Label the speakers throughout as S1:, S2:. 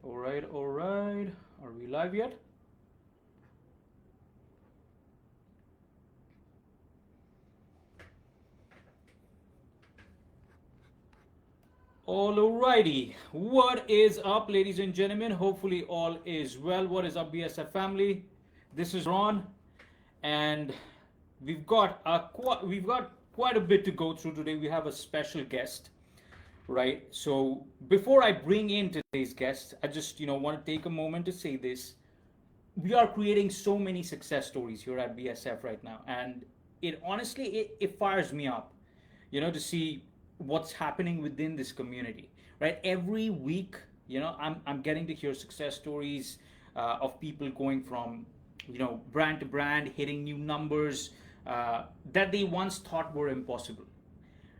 S1: All right, all right. Are we live yet? Alrighty. What is up, ladies and gentlemen? Hopefully, all is well. What is up, BSF family? This is Ron, and we've got quite a bit to go through today. We have a special guest, right? So before I bring in today's guest, I just want to take a moment to say this. We are creating so many success stories here at BSF right now, and it fires me up, to see what's happening within this community, right? Every week, I'm getting to hear success stories of people going from brand to brand, hitting new numbers that they once thought were impossible,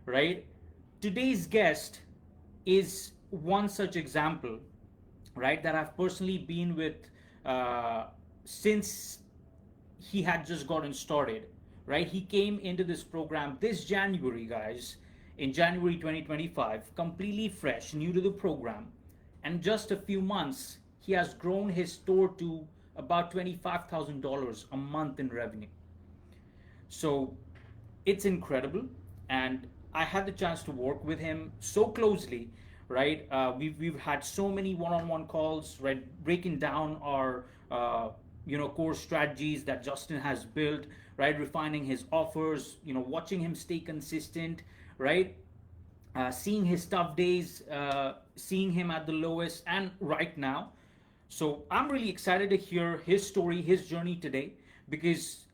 S1: right? Today's guest is one such example, right, that I've personally been with uh, since he had just gotten started, right? He came into this program this January, guys, in January 2025, completely fresh, new to the program. And just a few months, he has grown his store to about $25,000 a month in revenue. So it's incredible. And I had the chance to work with him so closely, right? We've had so many one-on-one calls, right? Breaking down our core strategies that Justin has built, right? Refining his offers, watching him stay consistent, right? Seeing his tough days, seeing him at the lowest, and right now. So I'm really excited to hear his story, his journey today, because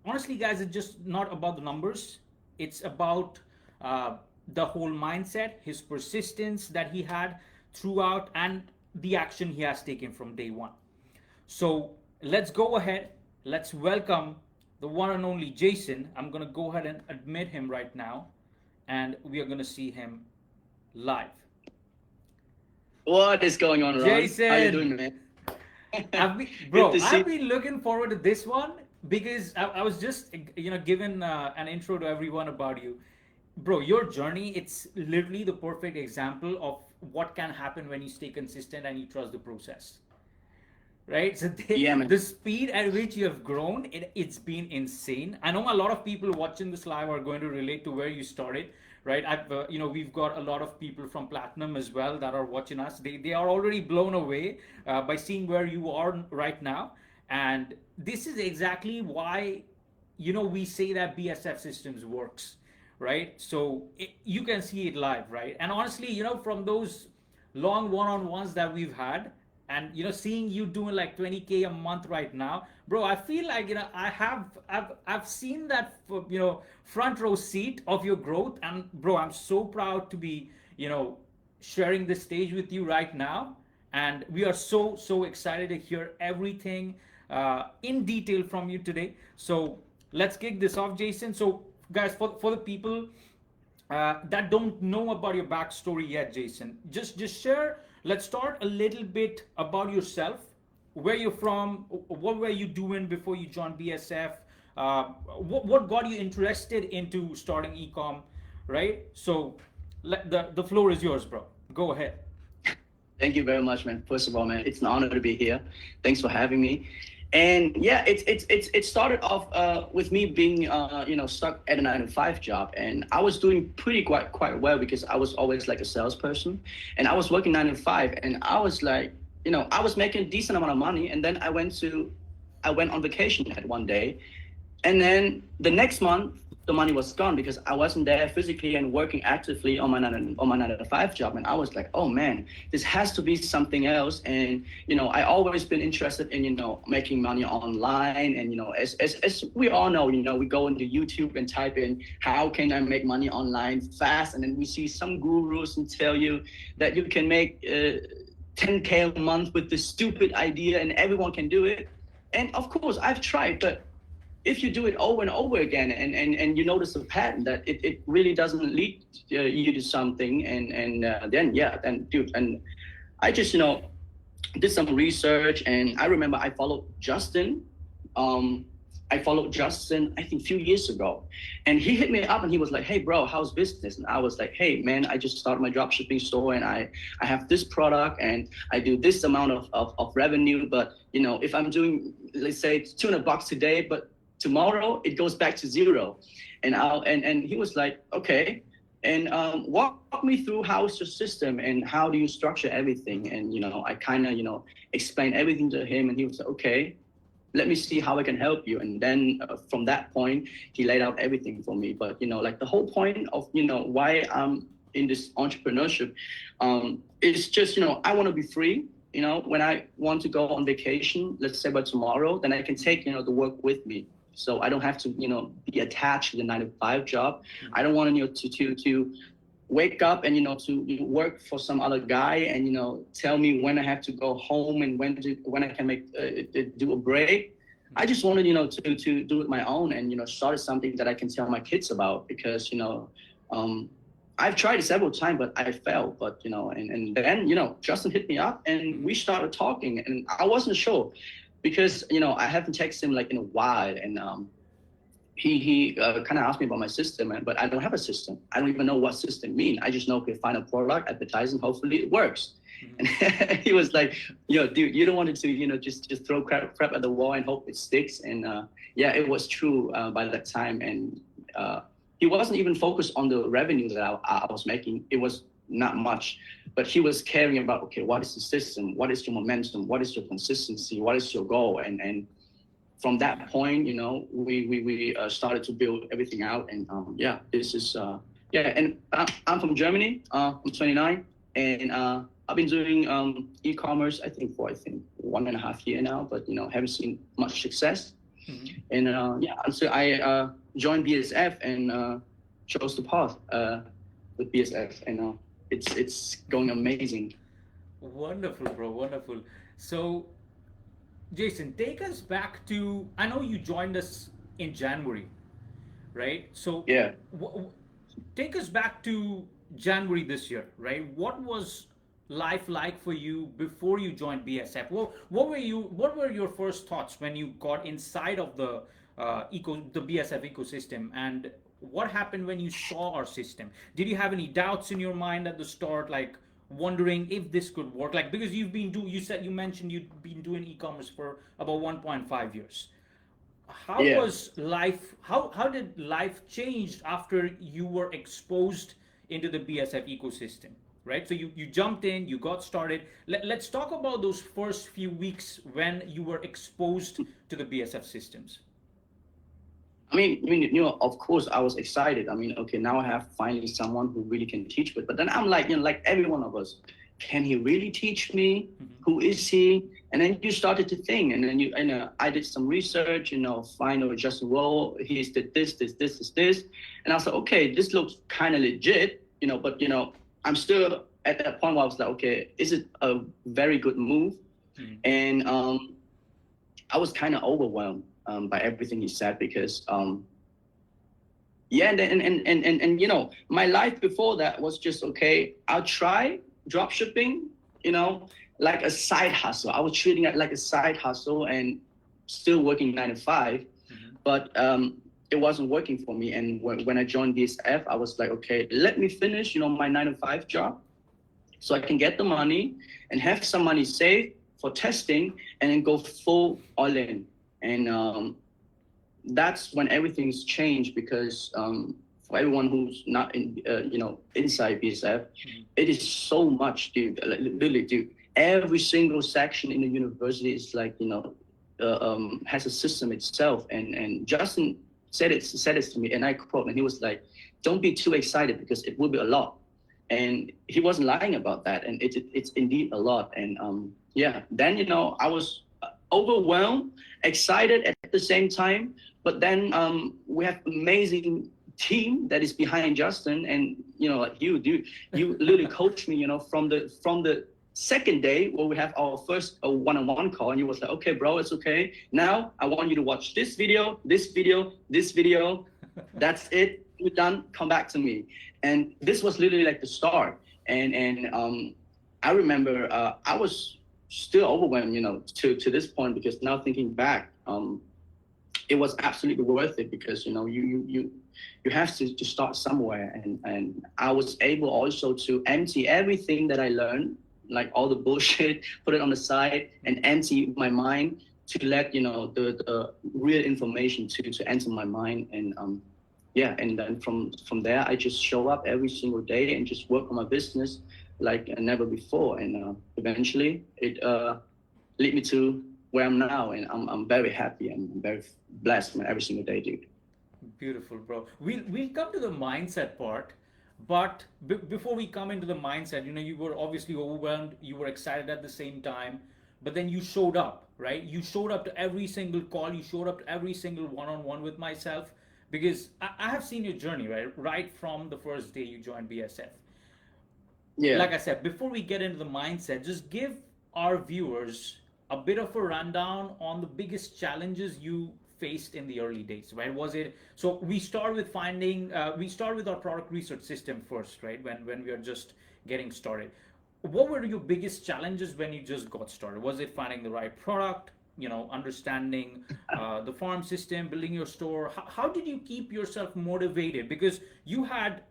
S1: honestly, guys, it's just not about the numbers. It's about uh, the whole mindset, his persistence that he had throughout, and the action he has taken from day one. So let's go ahead. Let's welcome the one and only Jason. I'm going to go ahead and admit him right now, and we are going to see him live.
S2: What is going on, Ron? How you
S1: Jason,
S2: doing, man? Good
S1: bro,
S2: to
S1: I've
S2: see.
S1: been looking forward to this one because I was just, given an intro to everyone about you. Bro, your journey, it's literally the perfect example of what can happen when you stay consistent and you trust the process, right? So
S2: Yeah,
S1: the
S2: man.
S1: speed at which you have grown, it's been insane. I know a lot of people watching this live are going to relate to where you started, right? We've got a lot of people from Platinum as well that are watching us. They are already blown away by seeing where you are right now, and this is exactly why we say that BSF Systems works, right? So you can see it live, right? And honestly, from those long one-on-ones that we've had, and seeing you doing like 20K a month right now, bro, I feel like I've seen that front row seat of your growth, and bro, I'm so proud to be sharing this stage with you right now, and we are so excited to hear everything in detail from you today. So let's kick this off, Jason. So guys, for the people that don't know about your backstory yet, Jason, just share. Let's start a little bit about yourself, where you're from, what were you doing before you joined BSF, what got you interested into starting ecom, right? So the floor is yours, bro. Go ahead.
S2: Thank you very much, man. First of all, man, it's an honor to be here. Thanks for having me. And yeah, it started off with me being stuck at a 9 to 5 job, and I was doing pretty quite well because I was always like a salesperson, and I was working 9 to 5, and I was like, I was making a decent amount of money, and then I went on vacation at one day, and then the next month, the money was gone because I wasn't there physically and working actively on my 9 to 5 job. And I was like, oh man, this has to be something else. And I always been interested in making money online. And as we all know, we go into YouTube and type in how can I make money online fast, and then we see some gurus and tell you that you can make 10K a month with this stupid idea, and everyone can do it. And of course, I've tried, but if you do it over and over again, and you notice a pattern that it really doesn't lead you to something, and then yeah, then dude, and I just did some research, and I remember I followed Justin. um I followed Justin, I think a few years ago, and he hit me up and he was like, "Hey, bro, how's business?" And I was like, "Hey, man, I just started my dropshipping store and I have this product and I do this amount of revenue. But if I'm doing, let's say, $200 today, but tomorrow it goes back to zero." And he was like, "Okay." And walk me through how's your system and how do you structure everything? And I kind of explained everything to him, and he was like, "Okay, let me see how I can help you." And then from that point, he laid out everything for me. But like the whole point of why I'm in this entrepreneurship, is just I want to be free. When I want to go on vacation, let's say by tomorrow, then I can take the work with me. So I don't have to be attached to the 9 to 5 job. I don't want to wake up and to work for some other guy and tell me when I have to go home and when I can do a break. I just wanted to do it my own and start something that I can tell my kids about, because I've tried it several times but I failed. But and then Justin hit me up and we started talking, and I wasn't sure because I haven't texted him like in a while, and he kind of asked me about my system, but I don't have a system. I don't even know what system mean. I just know, okay, find a product, advertising, hopefully it works. Mm-hmm. And he was like, dude, you don't want to just throw crap at the wall and hope it sticks. And yeah, it was true by that time. And he wasn't even focused on the revenue that I was making. It was not much, but he was caring about, okay, what is the system? What is your momentum? What is your consistency? What is your goal? And from that point, we started to build everything out. And yeah, this is, and I'm from Germany. I'm 29, and I've been doing e-commerce, I think 1.5 years now, but haven't seen much success. Mm-hmm. And yeah, so I joined BSF and chose the path with BSF, and it's going amazing.
S1: Wonderful, bro. Wonderful. So, Jason, take us back to, I know you joined us in January, right? So
S2: yeah,
S1: take us back to January this year, right? What was life like for you before you joined BSF? What were your first thoughts when you got inside of the BSF ecosystem, and what happened when you saw our system? Did you have any doubts in your mind at the start, like wondering if this could work? Like, because you mentioned you've been doing e-commerce for about 1.5 years. How was life? How did life change after you were exposed into the BSF ecosystem? Right, so you jumped in, you got started. Let's talk about those first few weeks when you were exposed to the BSF systems.
S2: I mean, of course, I was excited. I mean, okay, now I have finally someone who really can teach me. But then I'm like, like every one of us, can he really teach me? Mm-hmm. Who is he? And then you started to think, and then I did some research, find Justin Rowe, he did this, and I was like, okay, this looks kind of legit, but I'm still at that point where I was like, okay, is it a very good move? Mm-hmm. And I was kind of overwhelmed by everything he said, because and my life before that was just, okay, I'll try drop shipping, like a side hustle. I was treating it like a side hustle and still working 9 to 5, mm-hmm. But it wasn't working for me. And when I joined BSF, I was like, okay, let me finish, my 9 to 5 job so I can get the money and have some money saved for testing and then go full all in. And that's when everything's changed, because for everyone who's not inside BSF, mm-hmm. It is so much, dude. Like, literally, dude. Every single section in the university is like, has a system itself. And Justin said it to me, and I quote, and he was like, "Don't be too excited because it will be a lot." And he wasn't lying about that, and it's indeed a lot. And yeah, then I was overwhelmed, excited at the same time. But then we have amazing team that is behind Justin, and like you literally coached me, from the second day where we have our first one-on-one call, and you was like, okay, bro, it's okay. Now I want you to watch this video, this video, this video. That's it. You're done. Come back to me. And this was literally like the start. And I remember I was still overwhelmed, to this point, because now thinking back, it was absolutely worth it because you have to start somewhere, and I was able also to empty everything that I learned, like all the bullshit, put it on the side and empty my mind to let the real information to enter my mind. And yeah, and then from there I just show up every single day and just work on my business like never before, and eventually it lead me to where I'm now, and I'm very happy and I'm very blessed, man, every single day, dude.
S1: Beautiful, bro. We'll come to the mindset part, but before we come into the mindset, you were obviously overwhelmed, you were excited at the same time, but then you showed up, right? You showed up to every single call, you showed up to every single one-on-one with myself, because I have seen your journey, right? Right from the first day you joined BSF.
S2: Yeah.
S1: Like I said, before we get into the mindset, just give our viewers a bit of a rundown on the biggest challenges you faced in the early days, right? Was it so? We start with we start with our product research system first, right? When we are just getting started, what were your biggest challenges when you just got started? Was it finding the right product? Understanding the farm system, building your store. How did you keep yourself motivated? Because you had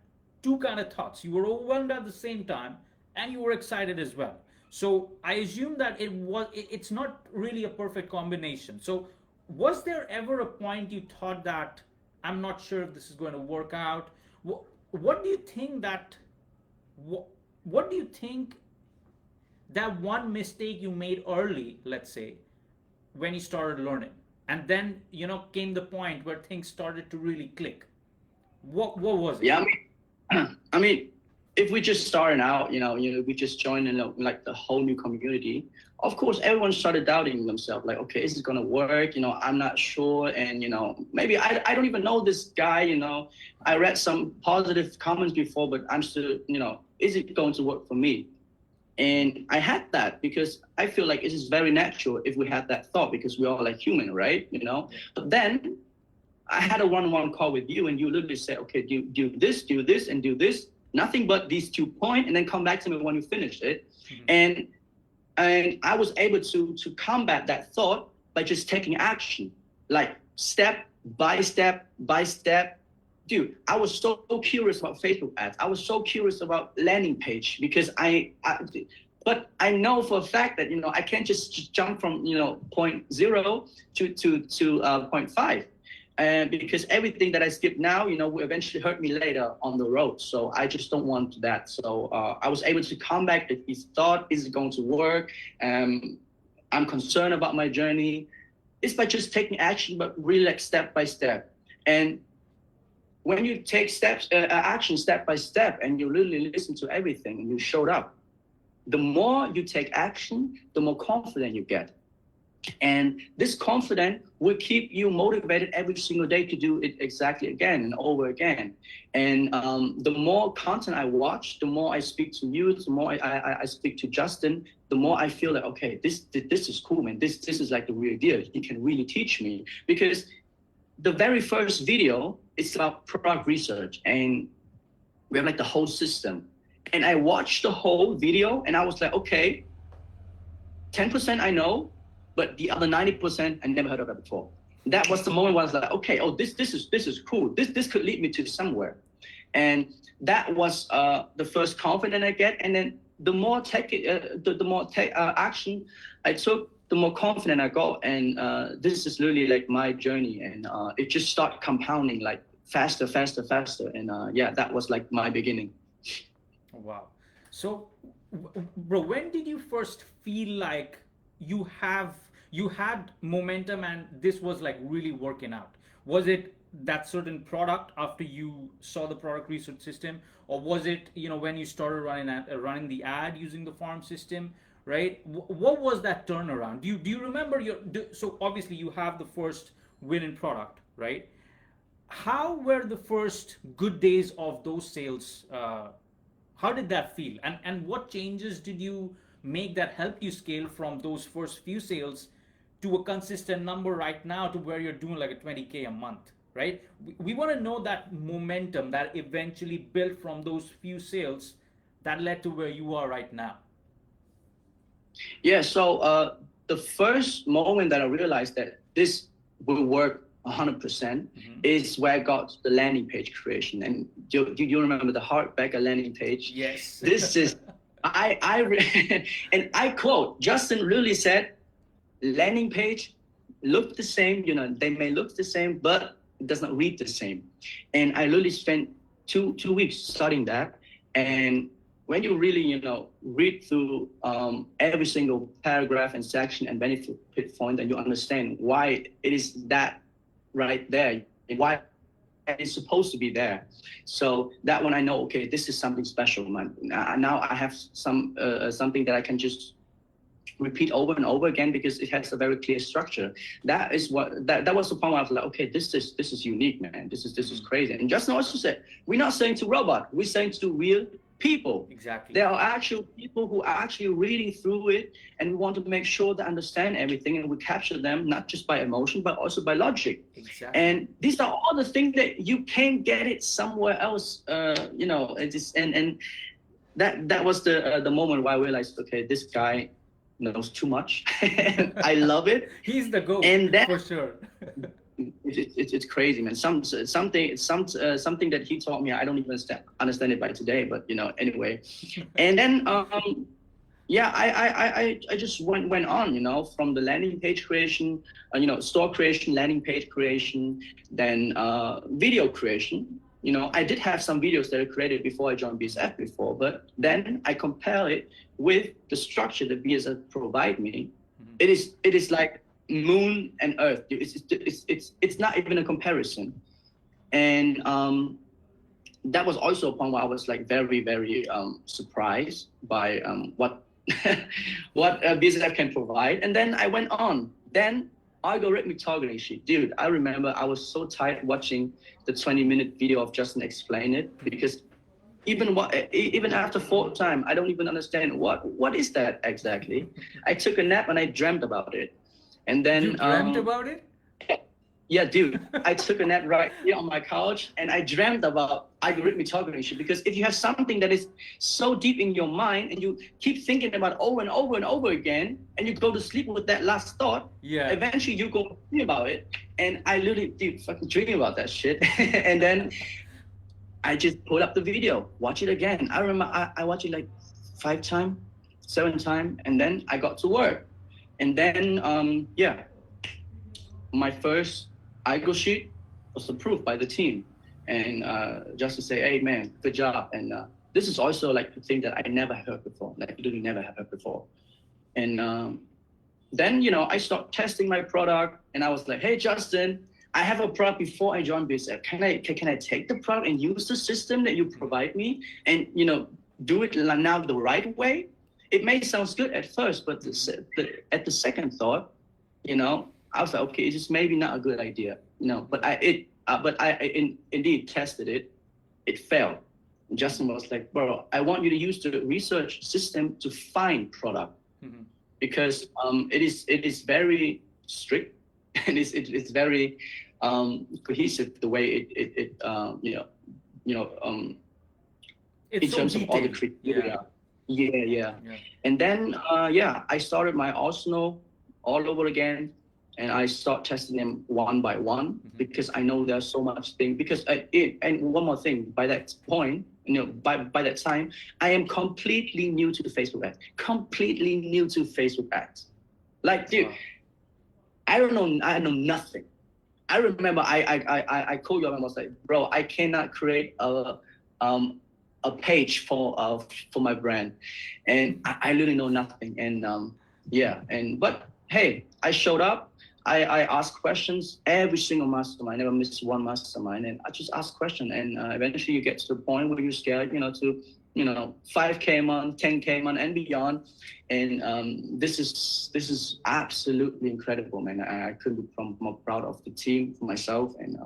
S1: two kind of thoughts. You were overwhelmed at the same time, and you were excited as well. So I assume that it's not really a perfect combination. So was there ever a point you thought that I'm not sure if this is going to work out? What do you think what do you think that one mistake you made early, let's say, when you started learning, and then came the point where things started to really click? What was it?
S2: Yeah, I mean, if we just starting out, we just joined in like the whole new community. Of course, everyone started doubting themselves, like, okay, is it gonna work? I'm not sure, and maybe I don't even know this guy. I read some positive comments before, but I'm still, is it going to work for me? And I had that because I feel like it is very natural if we had that thought, because we're all like human, right? But then I had a one-on-one call with you, and you literally said, okay, do this, and do this. Nothing but these 2 points, and then come back to me when you finish it. Mm-hmm. And I was able to combat that thought by just taking action, like step by step by step. Dude, I was so curious about Facebook ads. I was so curious about landing page, because but I know for a fact that I can't just jump from point 0 to point 5. And because everything that I skip now, will eventually hurt me later on the road. So I just don't want that. So I was able to come back. If he thought, is it going to work? I'm concerned about my journey. It's by just taking action, but really like step by step. And when you take action step by step, and you really listen to everything, and you showed up, the more you take action, the more confident you get. And this confidence will keep you motivated every single day to do it exactly again and over again. And the more content I watch, the more I speak to you, the more I speak to Justin, the more I feel like, okay, this is cool, man. This is like the real deal. He can really teach me. Because the very first video is about product research, and we have like the whole system. And I watched the whole video, and I was like, okay, 10% I know, but the other 90% I never heard of it before. That was the moment where I was like, okay, oh, this is cool. This could lead me to somewhere. And that was the first confidence I get. And then the more action I took, the more confident I got. And this is really like my journey. And it just started compounding like faster. And yeah, that was like my beginning.
S1: Wow. So, bro, when did you first feel like you had momentum and this was like really working out? Was it that certain product after you saw the product research system, or was it when you started running the ad using the farm system, right? What was that turnaround? Do you remember so obviously you have the first winning product, right? How were the first good days of those sales? How did that feel, and what changes did you make that help you scale from those first few sales to a consistent number right now, to where you're doing like a 20K a month, right? We want to know that momentum that eventually built from those few sales that led to where you are right now.
S2: Yeah, so the first moment that I realized that this will work 100%,
S1: Mm-hmm.
S2: is where I got the landing page creation. And do you remember the hardback landing page?
S1: Yes.
S2: This is, and I quote, Justin really said, landing page look the same, they may look the same, but it does not read the same. And I literally spent two weeks studying that. And when you really, read through every single paragraph and section and benefit point, and you understand why it is that right there, and why it's supposed to be there. So that when I know, okay, this is something special, man. Now I have something that I can just repeat over and over again because it has a very clear structure. That is what that was the point where I was like, okay, this is unique, man. This is crazy. And Justin also said, we're not saying to robot, we're saying to real people.
S1: Exactly.
S2: There are actual people who are actually reading through it, and we want to make sure they understand everything, and we capture them not just by emotion but also by logic.
S1: Exactly.
S2: And these are all the things that you can't get it somewhere else. It is, and that was the moment where I realized, okay, this guy knows too much. I love it.
S1: He's the GOAT,
S2: and then,
S1: for sure.
S2: it's crazy, man. Something that he taught me, I don't even understand it by today, but anyway. And then I just went on, from the landing page creation, store creation, landing page creation, then video creation. I did have some videos that I created before I joined BSF before, but then I compare it with the structure that BSF provide me. Mm-hmm. It is like moon and earth. It's not even a comparison. And that was also a point where I was like very, very surprised by what BSF can provide. And then I went on. Then algorithmic targeting sheet. Dude, I remember I was so tired watching the 20-minute video of Justin explain it, because even after fourth time, I don't even understand what is that exactly. I took a nap and I dreamt about it. And then
S1: you dreamt about it?
S2: Yeah, dude, I took a nap right here on my couch and I dreamt about algorithmic targeting shit, because if you have something that is so deep in your mind and you keep thinking about over and over and over again, and you go to sleep with that last thought, eventually you go think about it. And I literally fucking dream about that shit. And then I just pull up the video, watch it again. I remember I watched it like 5 times, 7 times, and then I got to work. And then, my first algo sheet was approved by the team, and just to say, hey man, good job. And this is also like the thing that I never heard before, like literally never have heard before. And then I start testing my product, and I was like, hey Justin, I have a product before I joined BSF. Can I take the product and use the system that you provide me, and do it now the right way? It may sound good at first, but at the second thought, I was like, okay, it's just maybe not a good idea, But I indeed tested it. It failed. And Justin was like, bro, I want you to use the research system to find product, mm-hmm. because it is very strict, and it's very cohesive the way it
S1: it's
S2: in
S1: so
S2: terms
S1: detailed.
S2: Of all the criteria. Yeah. And then I started my arsenal all over again. And I start testing them one by one, mm-hmm. because I know there's so much thing. Because and one more thing, by that point, by that time, I am completely new to the Facebook ads. Completely new to Facebook ads. Like, dude, wow. I know nothing. I remember I called you up and was like, bro, I cannot create a page for my brand, and I really know nothing. And but hey, I showed up. I asked questions every single mastermind. I never missed one mastermind, and I just ask questions. And eventually, you get to the point where you're scared, to 5K a month, 10K a month, and beyond. And this is absolutely incredible, man. I couldn't be more proud of the team, for myself, and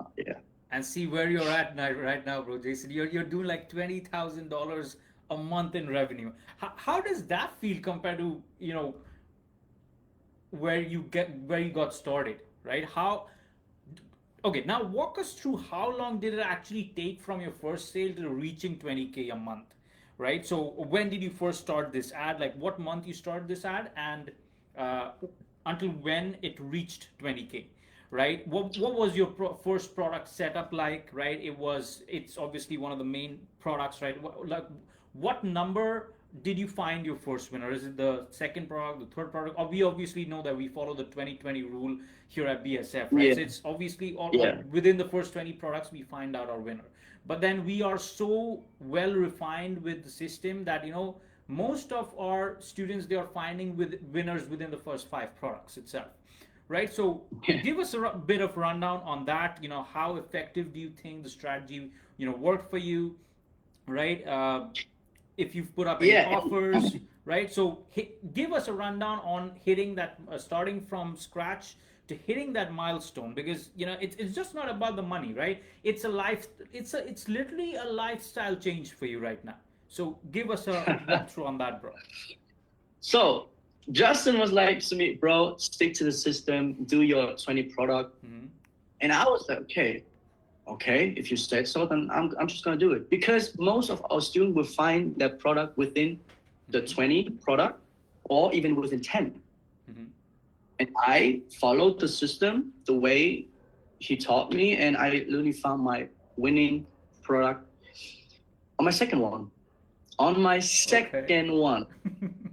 S1: And see where you're at right now, bro, Jason. You're doing like $20,000 a month in revenue. How does that feel compared to where you got started, right? Okay, now walk us through how long did it actually take from your first sale to reaching 20K a month, right? So when did you first start this ad? Like what month you started this ad, and until when it reached 20K, right? What was your first product setup like, right? It's obviously one of the main products, right? What number did you find your first winner? Is it the second product, the third product? Or we obviously know that we follow the 2020 rule here at BSF, right?
S2: Yeah,
S1: So it's obviously all
S2: yeah,
S1: within the first 20 products we find out our winner. But then we are so well refined with the system that most of our students, they are finding with winners within the first five products itself, right? So
S2: yeah,
S1: give us a bit of rundown on that. How effective do you think the strategy worked for you, right? If you've put up any
S2: yeah.
S1: offers, right? So give us a rundown on hitting that, starting from scratch to hitting that milestone, because it's just not about the money, right? It's literally a lifestyle change for you right now. So give us a walkthrough on that, bro.
S2: So Justin was like to me, bro, stick to the system, do your 20 product.
S1: Mm-hmm.
S2: And I was like, okay, if you said so, then I'm just gonna do it. Because most of our students will find their product within the 20 product or even within 10.
S1: Mm-hmm.
S2: And I followed the system the way he taught me, and I literally found my winning product on my second one. On my second one,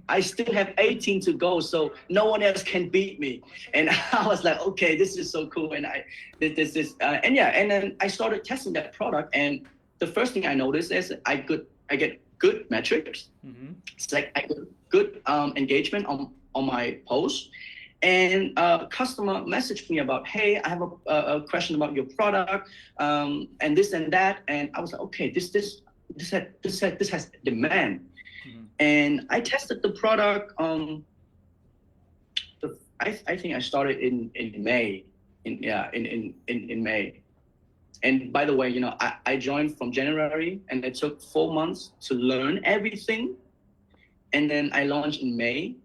S2: I still have 18 to go, so no one else can beat me. And I was like, okay, this is so cool. And I did this, and then I started testing that product. And the first thing I noticed is I get good metrics.
S1: Mm-hmm.
S2: It's like I get good engagement on my post. And customer messaged me about, hey, I have a question about your product, and this and that. And I was like, okay, this has demand.
S1: Mm-hmm.
S2: And I tested the product. I think I started in May. In May. And by the way, I joined from January, and it took 4 months to learn everything. And then I launched in May.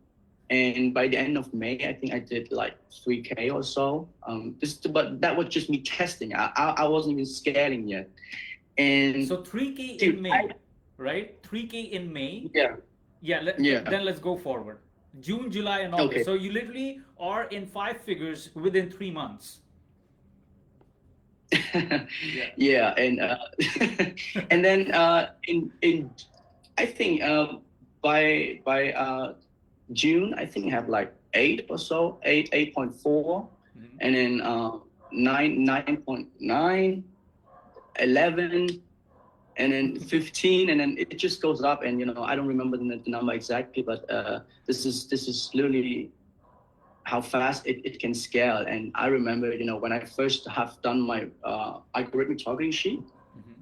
S2: And by the end of May, I think I did like 3K or so. But that was just me testing. I wasn't even scaling yet. And
S1: so 3K in May, right? 3K in May.
S2: Yeah.
S1: Yeah. Then let's go forward. June, July, and August.
S2: Okay.
S1: So you literally are in 5 figures within 3 months.
S2: Yeah, and and then in I think by June, I think I have like 8 or so, 8.4,
S1: Mm-hmm.
S2: and then 9.9, 11, and then 15, and then it just goes up. And I don't remember the number exactly, but this is literally how fast it can scale. And I remember, when I first have done my algorithmic targeting sheet,
S1: Mm-hmm.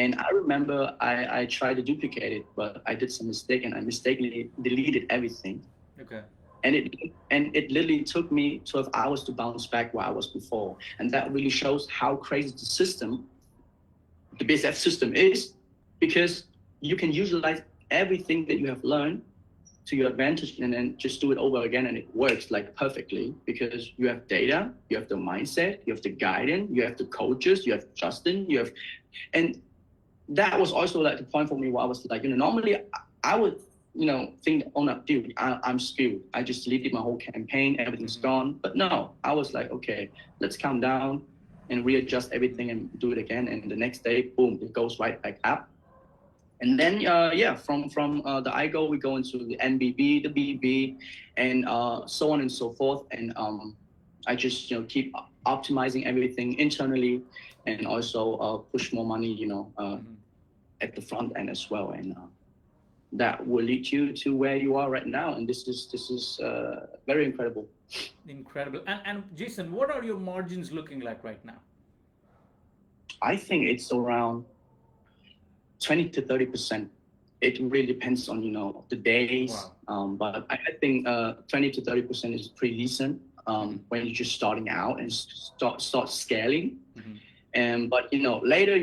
S2: and I remember I tried to duplicate it, but I did some mistake, and I mistakenly deleted everything.
S1: Okay.
S2: And it literally took me 12 hours to bounce back where I was before. And that really shows how crazy the BSF system is, because you can utilize everything that you have learned to your advantage, and then just do it over again, and it works like perfectly, because you have data, you have the mindset, you have the guidance, you have the coaches, you have Justin, and that was also like the point for me where I was like, normally I would think, oh no, dude, I'm skilled. I just deleted my whole campaign, everything's gone. But no, I was like, okay, let's calm down and readjust everything and do it again. And the next day, boom, it goes right back up. And then from the iGo, we go into the NBB, the BB, and so on and so forth. And I just keep optimizing everything internally, and also push more money at the front end as well. And that will lead you to where you are right now. And this is very incredible.
S1: Incredible. And Jason, what are your margins looking like right now?
S2: I think it's around 20 to 30%. It really depends on the days.
S1: Wow.
S2: But I think 20 to 30% is pretty decent when you're just starting out and start scaling.
S1: Mm-hmm.
S2: But later,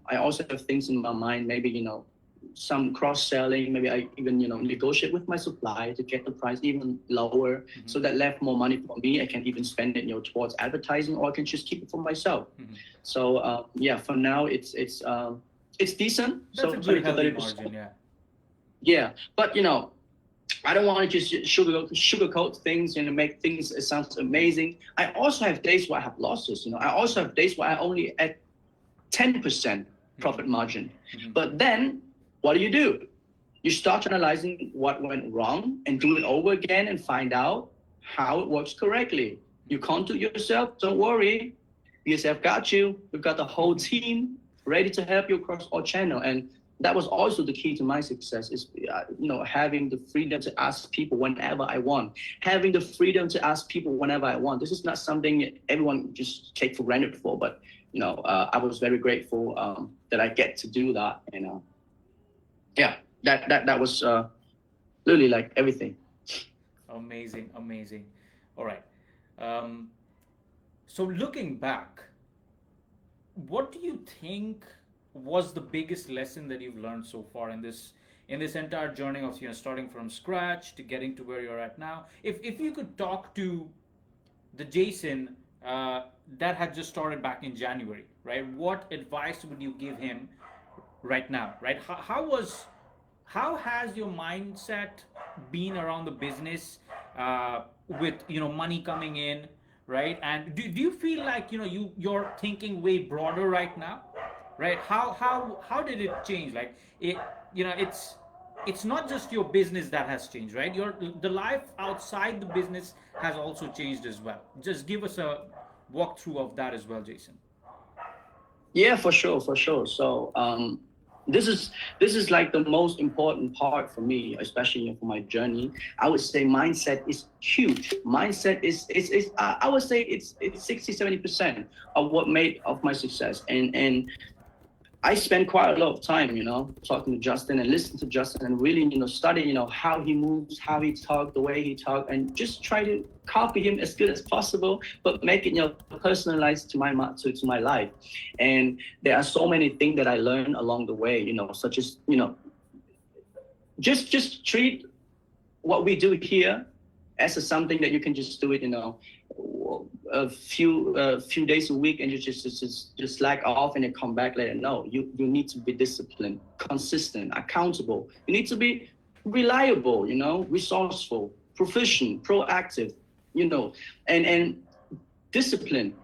S2: I also have things in my mind. Maybe some cross-selling. Maybe I even negotiate with my supplier to get the price even lower,
S1: Mm-hmm.
S2: so that left more money for me. I can even spend it towards advertising, or I can just keep it for myself.
S1: Mm-hmm.
S2: So for now it's decent.
S1: That's
S2: so
S1: a good
S2: 20 to
S1: healthy
S2: 30%.
S1: margin, yeah.
S2: Yeah, but I don't want to just sugarcoat things and make things it sounds amazing. I also have days where I have losses. I also have days where I only at 10% profit margin. But then what do? You start analyzing what went wrong and do it over again and find out how it works correctly. You can't do it yourself. Don't worry. BSF got you. We've got the whole team ready to help you across all channel. And that was also the key to my success is, having the freedom to ask people whenever I want, having the freedom to ask people whenever I want. This is not something everyone just take for granted for, but, I was very grateful that I get to do that. And that was really like everything.
S1: Amazing. All right. So looking back, what do you think was the biggest lesson that you've learned so far in this entire journey of starting from scratch to getting to where you're at now? If you could talk to the Jason that had just started back in January, right? What advice would you give him right now, right? How has your mindset been around the business with money coming in, right? And do you feel like you're thinking way broader right now, right? How did it change? Like it's not just your business that has changed, right? The life outside the business has also changed as well. Just give us a walkthrough of that as well, Jason.
S2: Yeah, for sure. So this is like the most important part for me, especially for my journey. I would say mindset is huge. Mindset is I would say it's 60-70% of what made of my success. And I spent quite a lot of time, talking to Justin and listening to Justin and really, studying, how he moves, how he talks, the way he talks, and just try to copy him as good as possible, but make it, personalized to my life. And there are so many things that I learned along the way, such as, just treat what we do here as something that you can just do it, a few days a week and you just slack off and then come back later. No, you need to be disciplined, consistent, accountable. You need to be reliable, resourceful, proficient, proactive, and discipline.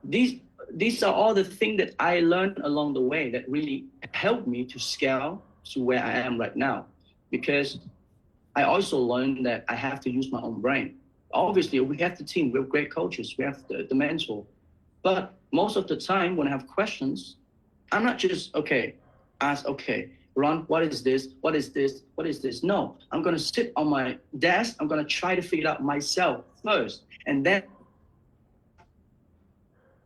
S2: These are all the things that I learned along the way that really helped me to scale to where I am right now. Because I also learned that I have to use my own brain. Obviously, we have the team, we have great coaches, we have the mentor. But most of the time when I have questions, I'm not just, Ron, what is this? What is this? What is this? No, I'm going to sit on my desk. I'm going to try to figure it out myself first. And then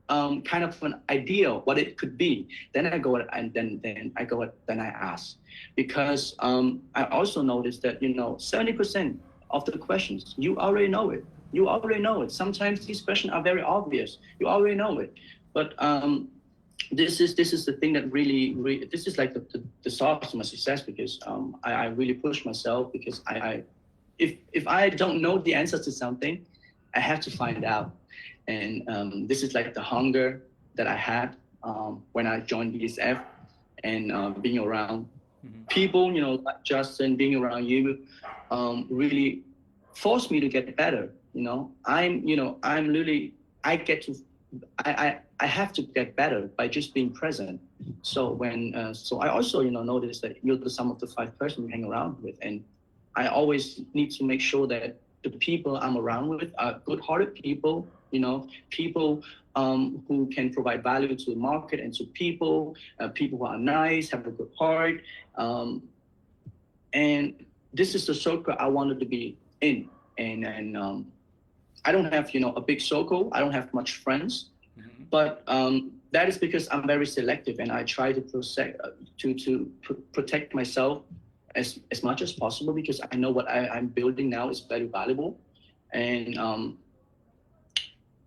S2: kind of an idea what it could be. Then I go and then I ask. Because I also noticed that, 70% of the questions, you already know it. You already know it. Sometimes these questions are very obvious. You already know it. But this is the thing that really this is like the source of my success, because I really push myself, because if I don't know the answer to something, I have to find out. And this is like the hunger that I had when I joined BSF, and being around people, like Justin, being around you, really forced me to get better. I'm literally, I have to get better by just being present. So so I also, noticed that you're the sum of the 5 persons you hang around with. And I always need to make sure that the people I'm around with are good-hearted people, people who can provide value to the market and to people who are nice, have a good heart. And this is the circle I wanted to be in. And I don't have, a big circle. I don't have much friends, but that is because I'm very selective, and I try to protect myself as much as possible, because I know what I'm building now is very valuable. And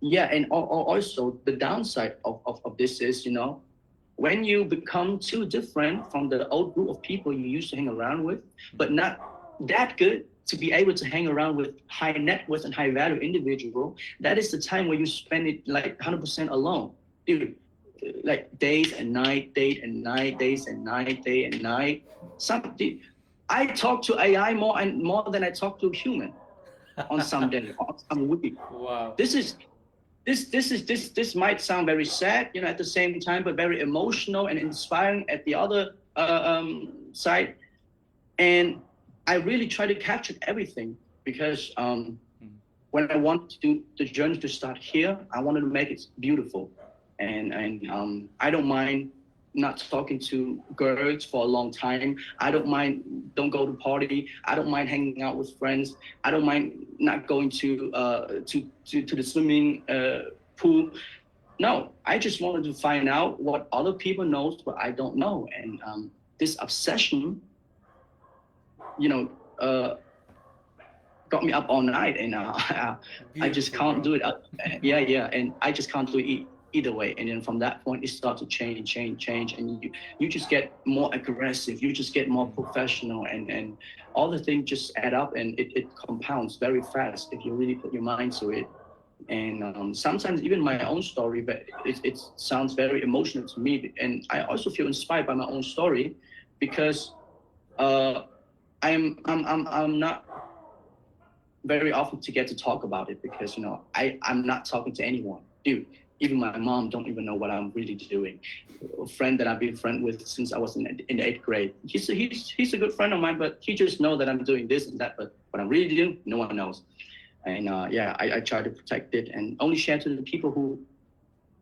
S2: and also the downside of this is, when you become too different from the old group of people you used to hang around with, but not that good to be able to hang around with high net worth and high value individual, that is the time where you spend it like 100% alone. Dude, like days and night, day and night, days and night, day and night. I talk to AI more than I talk to a human on some day, on some week.
S1: Wow.
S2: This is this might sound very sad, you know, at the same time, but very emotional and inspiring at the other side. And I really try to capture everything because when I want to do the journey to start here, I wanted to make it beautiful, and I don't mind not talking to girls for a long time. I don't go to party. I don't mind hanging out with friends. I don't mind not going to the swimming pool. No, I just wanted to find out what other people knows, but I don't know. And this obsession, you know, got me up all night, and I just can't do it. Yeah, and I just can't do it either way. And then from that point, it starts to change, and you just get more aggressive. You just get more professional, and all the things just add up, and it compounds very fast if you really put your mind to it. And sometimes even my own story, but it sounds very emotional to me, and I also feel inspired by my own story because I'm not very often to get to talk about it because, you know, I'm not talking to anyone. Dude, even my mom don't even know what I'm really doing. A friend that I've been friend with since I was in the 8th grade. He's a good friend of mine, but he just know that I'm doing this and that. But what I'm really doing, no one knows. And I try to protect it and only share to the people who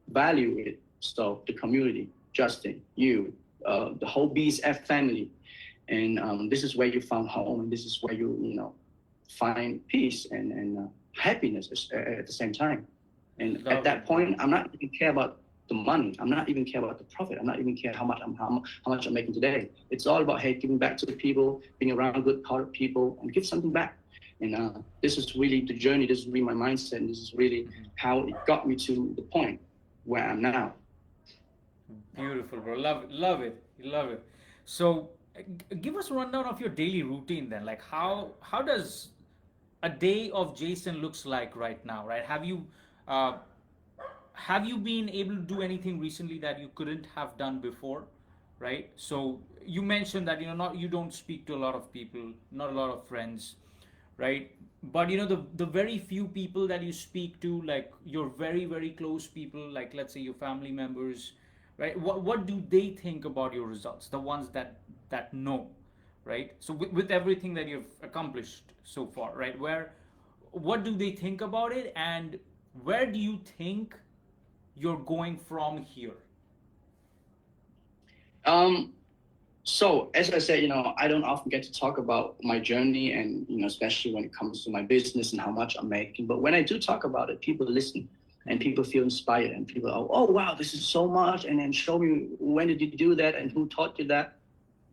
S2: value it. So the community, Justin, you, the whole BSF family. And this is where you found home, and this is where you find peace and happiness at the same time. And at that point, I'm not even care about the money. I'm not even care about the profit. I'm not even care how much I'm making today. It's all about, hey, giving back to the people, being around good-hearted people, and give something back. And this is really the journey. This is really my mindset, and this is really how it got me to the point where I'm now.
S1: Beautiful, bro. Love it. So, give us a rundown of your daily routine then. Like, how does a day of Jason looks like right now, right? Have you been able to do anything recently that you couldn't have done before, right? So you mentioned that you don't speak to a lot of people, not a lot of friends, right? But the very few people that you speak to, like your very very close people, like let's say your family members, right? What do they think about your results? The ones that know, right? So with everything that you've accomplished so far, right? What do they think about it, and where do you think you're going from here?
S2: So as I said, I don't often get to talk about my journey and, especially when it comes to my business and how much I'm making. But when I do talk about it, people listen and people feel inspired and people are, oh, wow, this is so much. And then show me, when did you do that and who taught you that?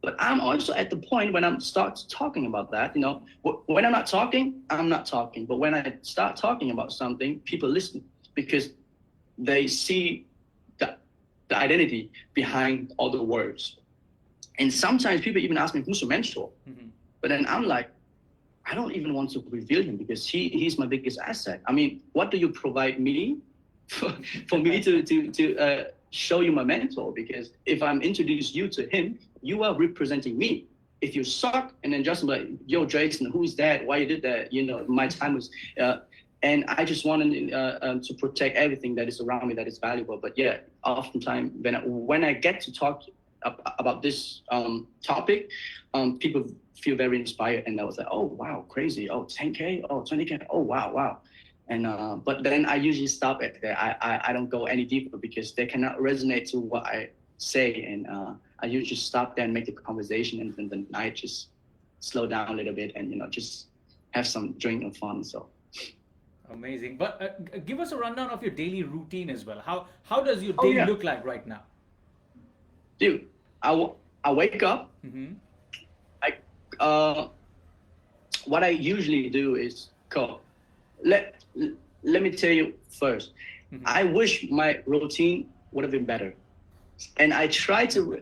S2: But I'm also at the point when I start talking about that, when I'm not talking, I'm not talking. But when I start talking about something, people listen because they see the identity behind all the words. And sometimes people even ask me, who's your mentor? Mm-hmm. But then I'm like, I don't even want to reveal him because he's my biggest asset. I mean, what do you provide me for me to show you my mentor? Because if I'm introduce you to him, you are representing me. If you suck and then just like, yo, Jason, who's that? Why you did that? My time was, and I just wanted to protect everything that is around me that is valuable. But yeah, oftentimes when I get to talk about this topic, people feel very inspired, and I was like, oh wow, crazy, oh 10K, oh 20K, oh wow. And but then I usually stop at there. I don't go any deeper because they cannot resonate to what I say, and I usually stop there and make the conversation, and then I just slow down a little bit and just have some drink and fun. So
S1: amazing. But give us a rundown of your daily routine as well. How does your day look like right now?
S2: Dude, I wake up. Mm-hmm. What I usually do is go. Let me tell you first. Mm-hmm. I wish my routine would have been better, and I try to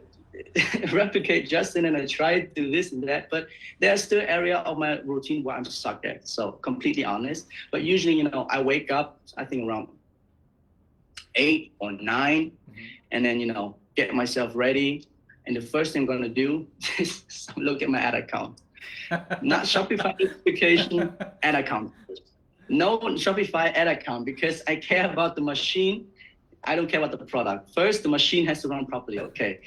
S2: replicate Justin, and I try to do this and that, but there's still area of my routine where I'm stuck at. So completely honest. But usually, I wake up, I think around 8 or 9, mm-hmm. and then get myself ready. And the first thing I'm gonna do is look at my ad account. Not Shopify notification, ad account. No Shopify ad account because I care about the machine. I don't care about the product. First, the machine has to run properly. Okay,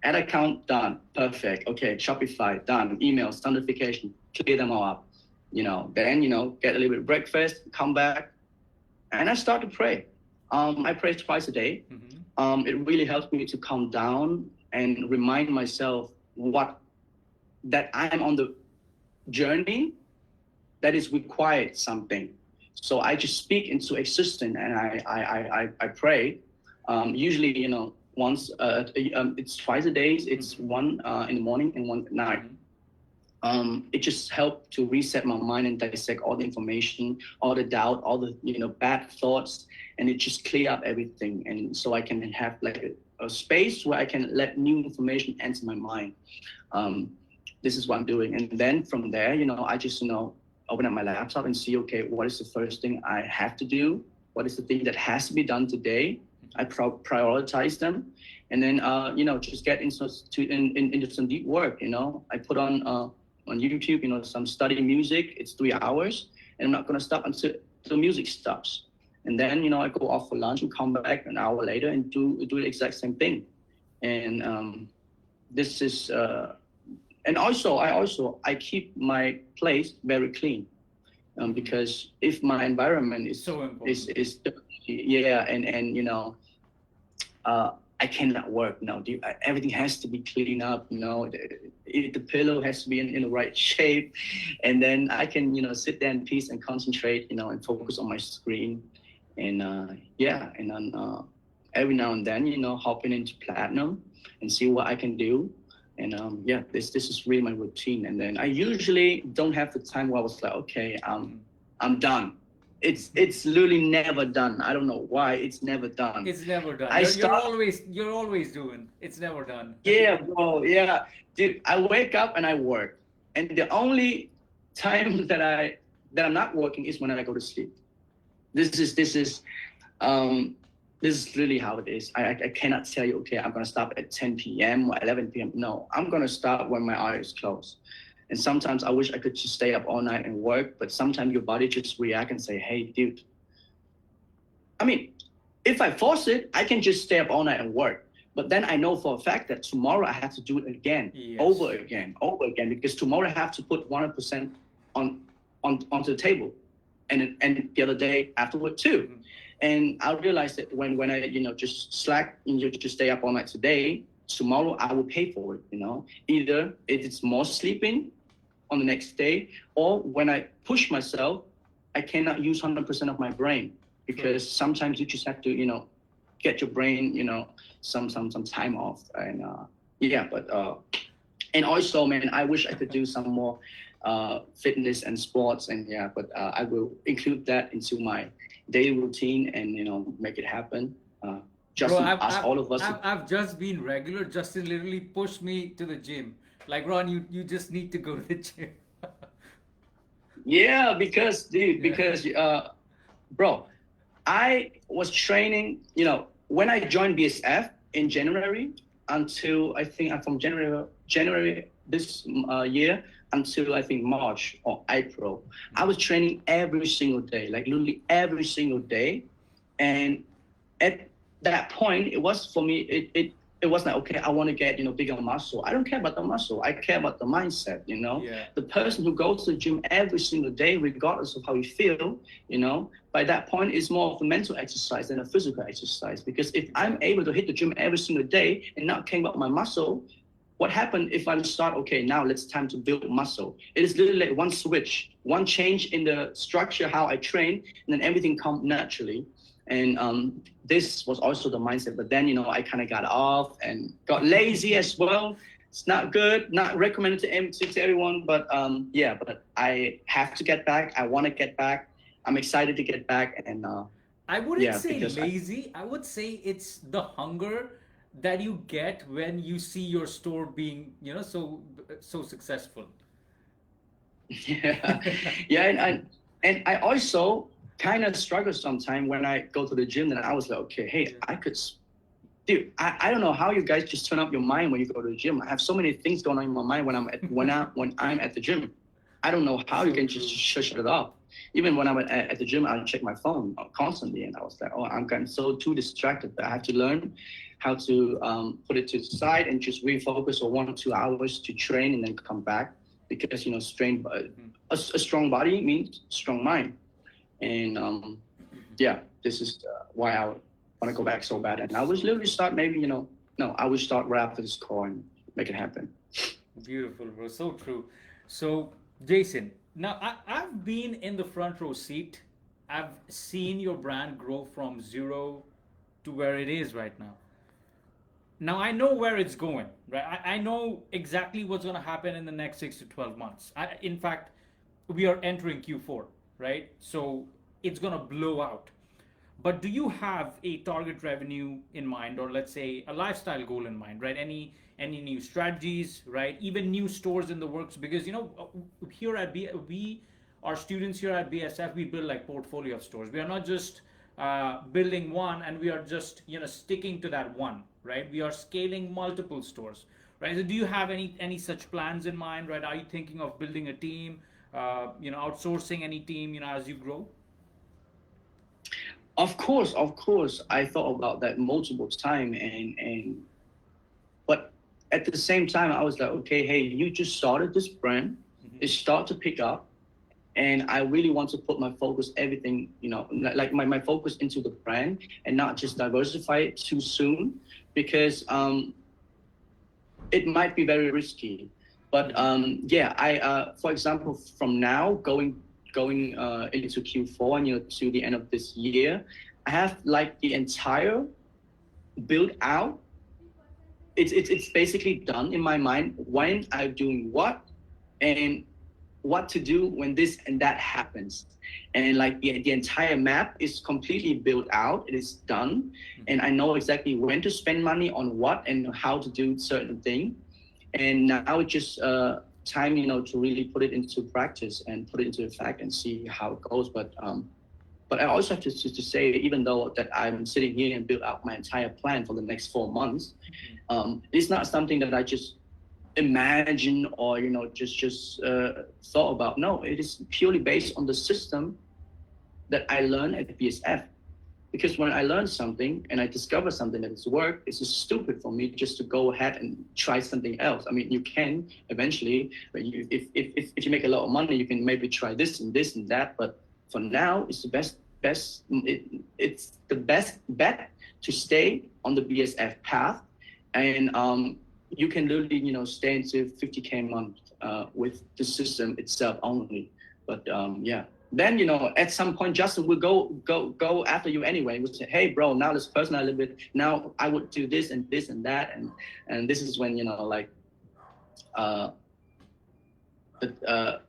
S2: ad account done, perfect. Okay, Shopify done. Emails, notification, clear them all up. Then get a little bit of breakfast, come back, and I start to pray. I pray twice a day.
S1: Mm-hmm.
S2: It really helps me to calm down and remind myself that I'm on the journey that is required something. So I just speak into existence and I pray. Usually, once it's twice a day. It's one in the morning and one at night. It just helped to reset my mind and dissect all the information, all the doubt, all the bad thoughts, and it just clear up everything. And so I can have like a space where I can let new information enter my mind. This is what I'm doing, and then from there, I just open up my laptop and see, okay, what is the first thing I have to do? What is the thing that has to be done today? I prioritize them, and then just get into some deep work. I put on YouTube, some study music. It's 3 hours, and I'm not gonna stop until the music stops. And then I go off for lunch and come back an hour later and do the exact same thing. And this is and also I keep my place very clean, because if my environment is
S1: So important.
S2: is yeah, and I cannot work now. Everything has to be cleaned up. The pillow has to be in the right shape, and then I can sit there in peace and concentrate. And focus on my screen, and and then every now and then hopping into Platinum and see what I can do. And this is really my routine. And then I usually don't have the time where I was like, okay, I'm done. It's literally never done. I don't know why it's never done.
S1: It's never done.
S2: I
S1: You're
S2: start-
S1: always doing. It's never done.
S2: Yeah, bro. Yeah, dude. I wake up and I work, and the only time that I'm not working is when I go to sleep. This is really how it is. I cannot tell you, okay, I'm gonna stop at 10 p.m. or 11 p.m. No, I'm gonna stop when my eyes close. And sometimes I wish I could just stay up all night and work, but sometimes your body just react and say, hey, dude. I mean, if I force it, I can just stay up all night and work. But then I know for a fact that tomorrow I have to do it again,
S1: Yes.
S2: over again, because tomorrow I have to put 100% onto the table, and the other day afterward too.
S1: Mhm.
S2: And I realized that when I just slack and just stay up all night today, tomorrow I will pay for it. Either it's more sleeping on the next day, or when I push myself, I cannot use 100% of my brain, because sometimes you just have to get your brain some time off. And and also, man, I wish I could do some more fitness and sports, and but I will include that into my daily routine and make it happen. Justin
S1: Bro,
S2: asked all of us.
S1: I've just been regular. Justin literally pushed me to the gym. Like, Ron, you just need to go to the gym.
S2: Yeah, because bro, I was training, when I joined BSF in January until I think from January this year until I think March or April, I was training every single day, like literally every single day. And at that point, it was for me, it was like, okay, I want to get, bigger muscle. I don't care about the muscle. I care about the mindset,
S1: Yeah.
S2: The person who goes to the gym every single day, regardless of how you feel, by that point, it's more of a mental exercise than a physical exercise. Because if I'm able to hit the gym every single day and not care about my muscle, what happened if I start, okay, now it's time to build muscle? It is literally like one switch, one change in the structure, how I train, and then everything comes naturally. And this was also the mindset. But then, I kind of got off and got lazy as well. It's not good, not recommended to everyone. But but I have to get back. I want to get back. I'm excited to get back. And
S1: I wouldn't say
S2: because
S1: lazy. I would say it's the hunger that you get when you see your store being, so successful.
S2: And I also kind of struggle sometimes when I go to the gym. And I was like, okay, hey, dude, I don't know how you guys just turn up your mind when you go to the gym. I have so many things going on in my mind when I'm at the gym. I don't know how you can just shut it off. Even when I'm at the gym, I check my phone constantly, and I was like, oh, I'm getting so too distracted that I have to learn how to put it to the side and just refocus for 1 or 2 hours to train and then come back, because a strong body means strong mind, and yeah, this is why I want to go back so bad. And I was literally start maybe, no, I would start right after this call and make it happen.
S1: Beautiful, bro. So true. So, Jason, now I've been in the front row seat. I've seen your brand grow from zero to where it is right now. Now I know where it's going, right? I know exactly what's going to happen in the next 6 to 12 months. In fact, we are entering Q4, right? So it's going to blow out. But do you have a target revenue in mind, or let's say a lifestyle goal in mind, right? Any new strategies, right? Even new stores in the works, because here at we, our students here at BSF, we build like portfolio of stores. We are not just building one and we are just sticking to that one, right? We are scaling multiple stores, right? So do you have any such plans in mind, right? Are you thinking of building a team, outsourcing any team, as you grow?
S2: Of course, I thought about that multiple times, but at the same time, I was like, okay, hey, you just started this brand, it start to pick up, and I really want to put my focus, everything, like my focus into the brand and not just diversify it too soon, because it might be very risky. But yeah, for example, from now going into Q4 and to the end of this year, I have like the entire build out. It's basically done in my mind when I'm doing what and what to do when this and that happens, and like the entire map is completely built out. It is done, and I know exactly when to spend money on what and how to do certain thing, and now it's just time to really put it into practice and put it into effect and see how it goes. But I also have to say, even though that I'm sitting here and build out my entire plan for the next 4 months, it's not something that I just imagine or just thought about. No, it is purely based on the system that I learned at BSF. Because when I learn something and I discover something that has worked, it's just stupid for me just to go ahead and try something else. I mean, you can eventually, but if you make a lot of money, you can maybe try this and this and that. But for now, it's the best. It's the best bet to stay on the BSF path, and you can literally stay into 50K a month with the system itself only. But yeah. Then at some point Justin will go after you anyway. We'll say, hey bro, now let's personalize a little bit. Now I would do this and this and that, and this is when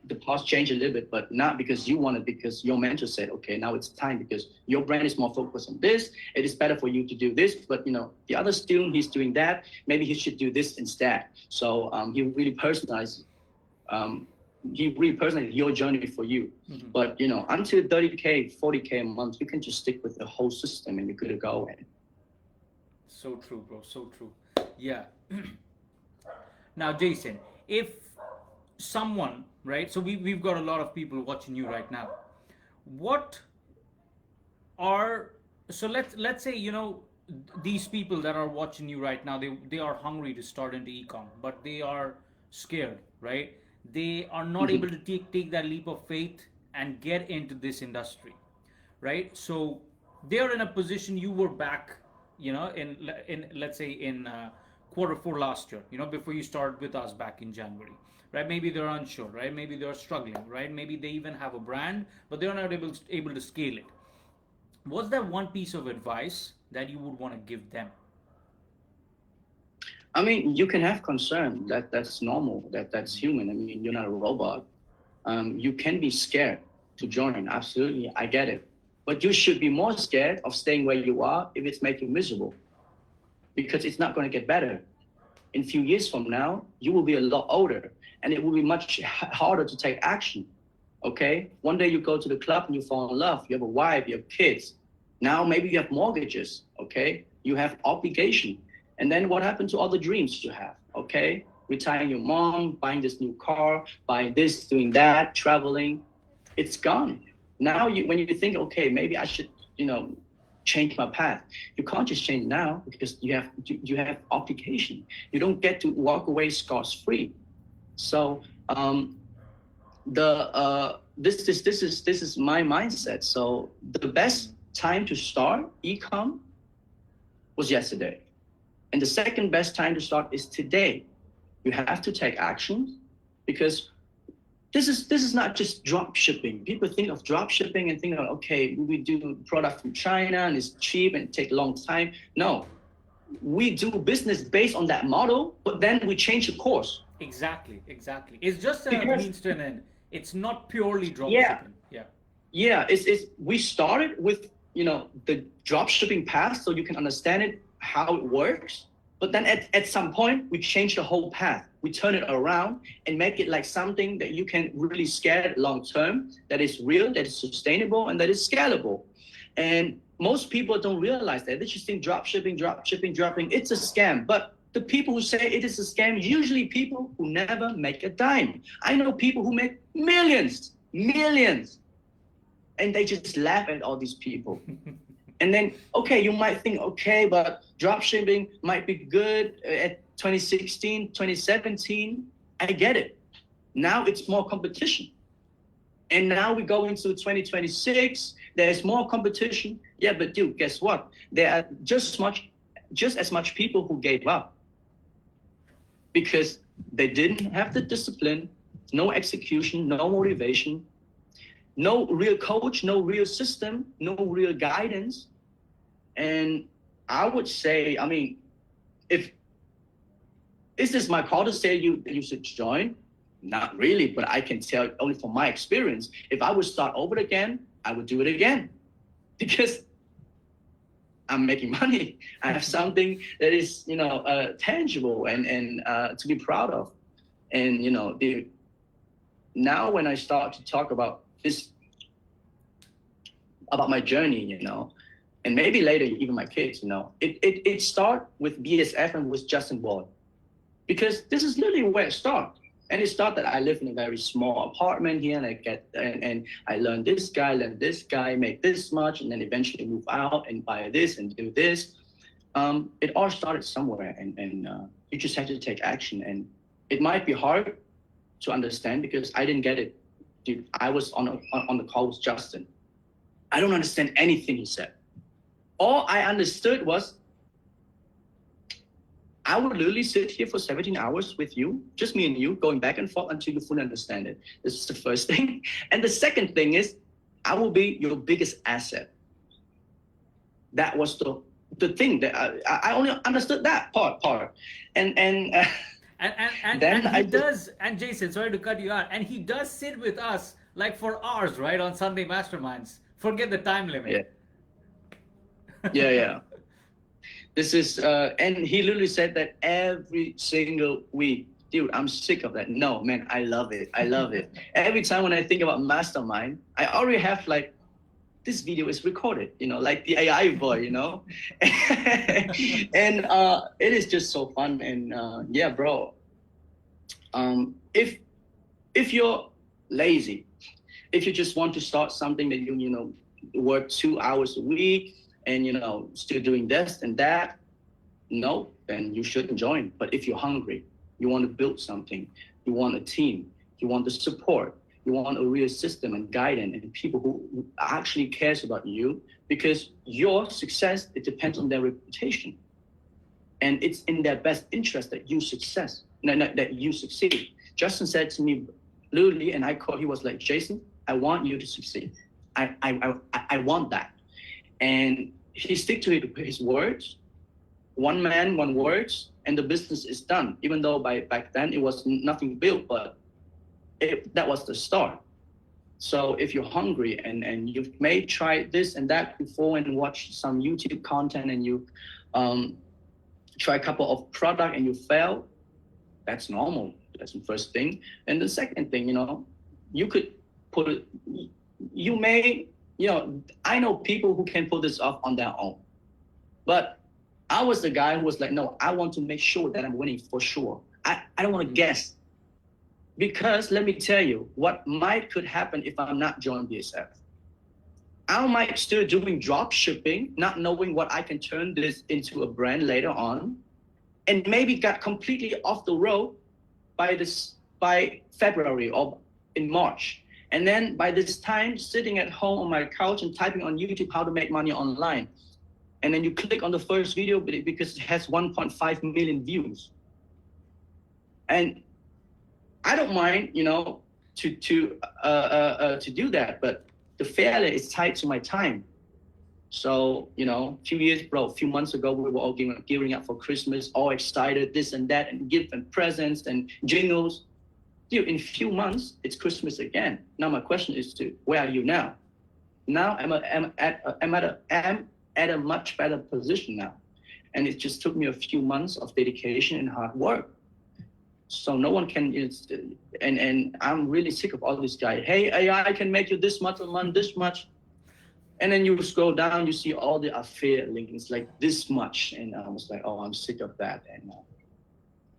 S2: the past change a little bit, but not because you want it, because your mentor said, okay, now it's time, because your brand is more focused on this. It is better for you to do this, but the other student, he's doing that. Maybe he should do this instead. So he really personalized. He really personalized your journey for you. But until 30K, 40K a month, you can just stick with the whole system and you're good to go.
S1: So true, bro. So true. Yeah. Now, Jason, if someone, right? So we've got a lot of people watching you right now. Let's say these people that are watching you right now, they are hungry to start into ecom, but they are scared, right? They are not able to take that leap of faith and get into this industry, right? So they are in a position you were back, in let's say in Q4 last year, before you started with us back in January, right? Maybe they're unsure, right? Maybe they're struggling, right? Maybe they even have a brand, but they're not able to scale it. What's that one piece of advice that you would want to give them?
S2: I mean, you can have concern. That's normal. That's human. I mean, you're not a robot. You can be scared to join. Absolutely, I get it. But you should be more scared of staying where you are if it's making you miserable, because it's not going to get better. In a few years from now, you will be a lot older, and it will be much harder to take action. Okay? One day you go to the club and you fall in love. You have a wife. You have kids. Now maybe you have mortgages. Okay? You have obligation. And then what happened to all the dreams you have? Okay, retiring your mom, buying this new car, buying this, doing that, traveling, it's gone. Now when you think, okay, maybe I should, change my path. You can't just change now because you have obligation. You don't get to walk away scars free. So this is my mindset. So the best time to start ecom was yesterday, and the second best time to start is today. You have to take action because this is not just drop shipping. People think of drop shipping and think of, okay, we do product from China and it's cheap and it take a long time. No, we do business based on that model, but then we change the course.
S1: Exactly. It's just a means to an end. It's not purely drop
S2: Yeah.
S1: shipping.
S2: Yeah, it's we started with the drop shipping path so you can understand it, how it works. But then at some point we change the whole path. We turn it around and make it like something that you can really scale long term, that is real, that is sustainable, and that is scalable. And most people don't realize that. They just think drop shipping, it's a scam. But the people who say it is a scam, usually people who never make a dime. I know people who make millions, and they just laugh at all these people. And then, okay, you might think, okay, but drop shipping might be good at 2016, 2017. I get it. Now it's more competition. And now we go into 2026, there's more competition. Yeah, but dude, guess what? There are just as much people who gave up because they didn't have the discipline, no execution, no motivation, no real coach, no real system, no real guidance. And I would say, is this my call to say you should join? Not really, but I can tell only from my experience, if I would start over again, I would do it again because I'm making money. I have something that is, tangible and to be proud of. And, now when I start to talk about about my journey, and maybe later even my kids, it start with BSF and with Justin Boyd, because this is literally where it started. And it started that I live in a very small apartment here, and I learned this guy, make this much, and then eventually move out and buy this and do this. It all started somewhere, and you just have to take action. And it might be hard to understand because I didn't get it. Dude, I was on the call with Justin. I don't understand anything he said. All I understood was I would literally sit here for 17 hours with you, just me and you, going back and forth until you fully understand it. This is the first thing. And the second thing is I will be your biggest asset. That was the thing that I only understood that part. And
S1: Jason, sorry to cut you out, and he does sit with us like for hours, right, on Sunday Masterminds. Forget the time limit.
S2: Yeah. This is, and he literally said that every single week. Dude, I'm sick of that. No, man, I love it. Every time when I think about Mastermind, I already have like, this video is recorded, like the AI boy, and it is just so fun. And yeah, bro, if you're lazy, if you just want to start something that you work 2 hours a week and still doing this and that, no, then you shouldn't join. But if you're hungry, you want to build something, you want a team, you want the support, you want a real system and guidance and people who actually cares about you, because your success, it depends on their reputation. And it's in their best interest that you succeed. Justin said to me, literally, and he was like, Jason, I want you to succeed. I want that. And he stick to his words, one man, one words, and the business is done. Even though back then it was nothing built, but that was the start. So if you're hungry and you've may try this and that before and watch some YouTube content and you try a couple of product and you fail, that's normal. That's the first thing. And the second thing, you could put it, you may, I know people who can pull this off on their own, but I was the guy who was like, no, I want to make sure that I'm winning for sure. I don't want to guess. Because let me tell you, what might could happen if I'm not joining BSF. I might still doing drop shipping, not knowing what I can turn this into a brand later on, and maybe got completely off the road by February or in March. And then by this time, sitting at home on my couch and typing on YouTube how to make money online. And then you click on the first video because it has 1.5 million views. And I don't mind, to do that, but the failure is tied to my time. So, a few months ago, we were all gearing up for Christmas, all excited, this and that, and gift and presents and jingles. Dude, in a few months, it's Christmas again. Now my question is where are you now? Now I'm at a much better position now. And it just took me a few months of dedication and hard work. So no one can, and I'm really sick of all this guy. Hey, AI can make you this much a month, this much. And then you scroll down, you see all the affiliate links like this much. And I was like, oh, I'm sick of that. And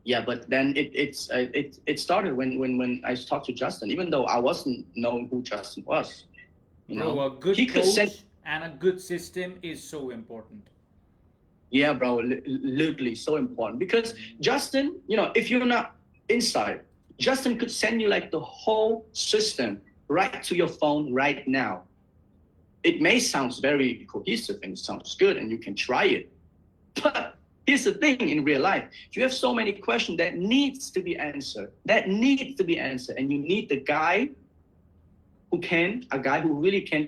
S2: yeah, but then it started when I talked to Justin, even though I wasn't knowing who Justin was.
S1: Bro, a good coach and a good system is so important.
S2: Yeah, bro, literally so important. Because Justin, if you're not inside, Justin could send you like the whole system right to your phone right now. It may sound very cohesive and sounds good and you can try it. But here's the thing in real life. You have so many questions that needs to be answered. And you need the guy who really can,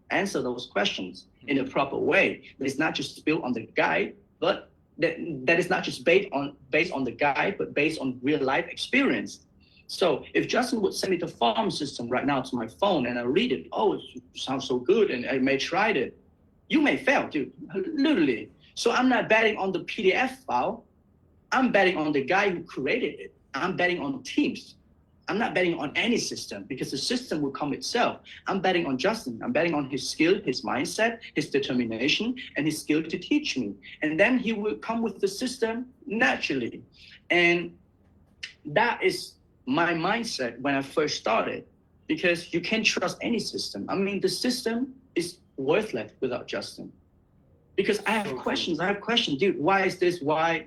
S2: answer those questions in a proper way. It's not just built on the guide, but that is not just based on the guide, but based on real life experience. So if Justin would send me the farm system right now to my phone and I read it, oh, it sounds so good, and I may try it, you may fail, dude, literally. So I'm not betting on the PDF file. I'm betting on the guy who created it. I'm betting on teams. I'm not betting on any system because the system will come itself. I'm betting on Justin. I'm betting on his skill, his mindset, his determination, and his skill to teach me. And then he will come with the system naturally. And that is my mindset when I first started, because you can't trust any system. I mean, the system is worthless without Justin. Because I have questions, dude, why is this, why?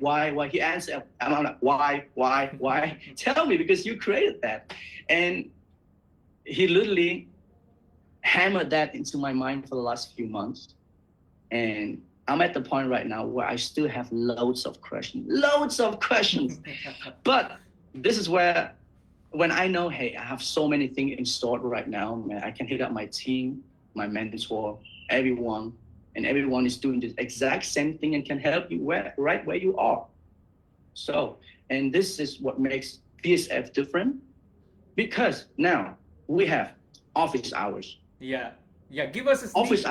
S2: He answered, I'm like, why? Tell me, because you created that. And he literally hammered that into my mind for the last few months. And I'm at the point right now where I still have loads of questions. But this is where, when I know, hey, I have so many things in store right now, man, I can hit up my team, my mentor, everyone, and everyone is doing the exact same thing and can help you right where you are. So, and this is what makes BSF different, because now we have office hours.
S1: Yeah. Give us a sneak peek